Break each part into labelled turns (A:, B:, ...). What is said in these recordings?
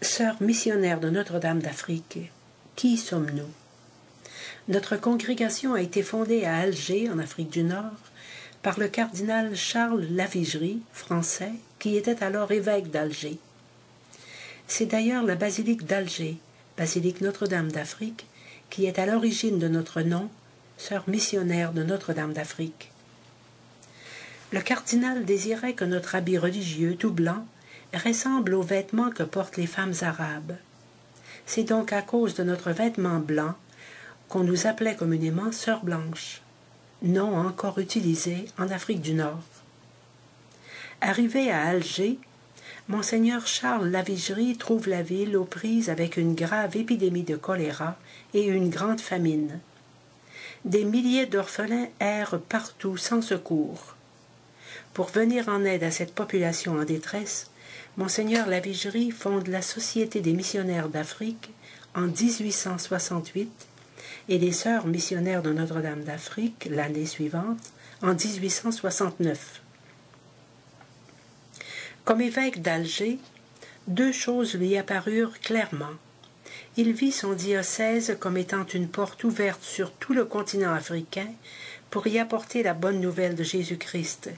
A: Sœurs missionnaires de Notre-Dame d'Afrique, qui sommes-nous? Notre congrégation a été fondée à Alger, en Afrique du Nord, par le cardinal Charles Lavigerie, français, qui était alors évêque d'Alger. C'est d'ailleurs la basilique d'Alger, basilique Notre-Dame d'Afrique, qui est à l'origine de notre nom, Sœurs missionnaires de Notre-Dame d'Afrique. Le cardinal désirait que notre habit religieux, tout blanc, ressemble aux vêtements que portent les femmes arabes. C'est donc à cause de notre vêtement blanc qu'on nous appelait communément sœurs blanches, nom encore utilisé en Afrique du Nord. Arrivé à Alger, Monseigneur Charles Lavigerie trouve la ville aux prises avec une grave épidémie de choléra et une grande famine. Des milliers d'orphelins errent partout sans secours. Pour venir en aide à cette population en détresse, Monseigneur Lavigerie fonde la Société des missionnaires d'Afrique en 1868 et les Sœurs missionnaires de Notre-Dame d'Afrique l'année suivante, en 1869. Comme évêque d'Alger, deux choses lui apparurent clairement. Il vit son diocèse comme étant une porte ouverte sur tout le continent africain pour y apporter la bonne nouvelle de Jésus-Christ.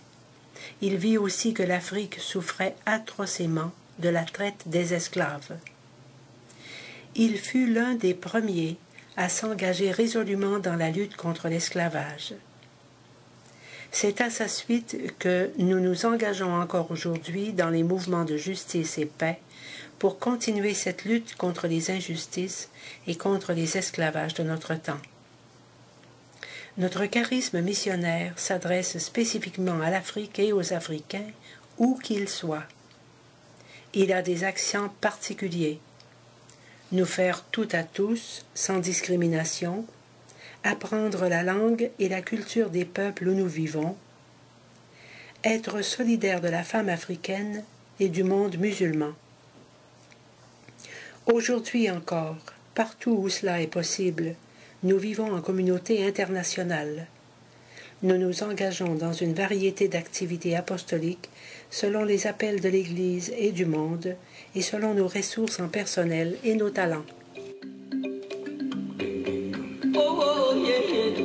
A: Il vit aussi que l'Afrique souffrait atrocement de la traite des esclaves. Il fut l'un des premiers à s'engager résolument dans la lutte contre l'esclavage. C'est à sa suite que nous nous engageons encore aujourd'hui dans les mouvements de justice et paix pour continuer cette lutte contre les injustices et contre les esclavages de notre temps. Notre charisme missionnaire s'adresse spécifiquement à l'Afrique et aux Africains, où qu'ils soient. Il a des accents particuliers. Nous faire tout à tous, sans discrimination, apprendre la langue et la culture des peuples où nous vivons, être solidaire de la femme africaine et du monde musulman. Aujourd'hui encore, partout où cela est possible, nous vivons en communauté internationale. Nous nous engageons dans une variété d'activités apostoliques selon les appels de l'Église et du monde et selon nos ressources en personnel et nos talents. Oh, oh, yeah, yeah.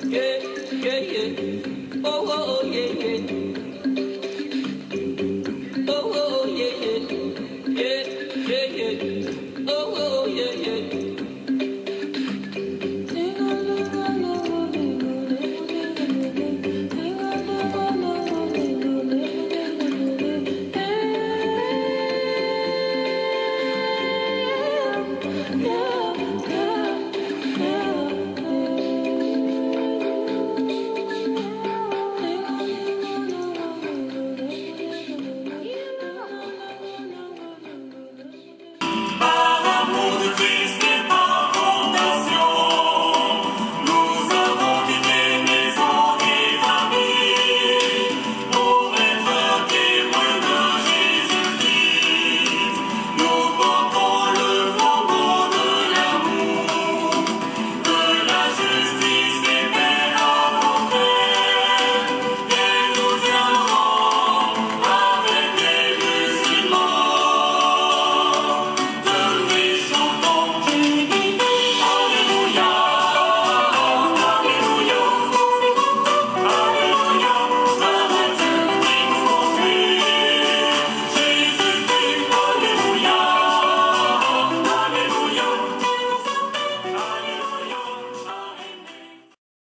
A: Yeah, yeah, yeah. Oh, oh, yeah, yeah.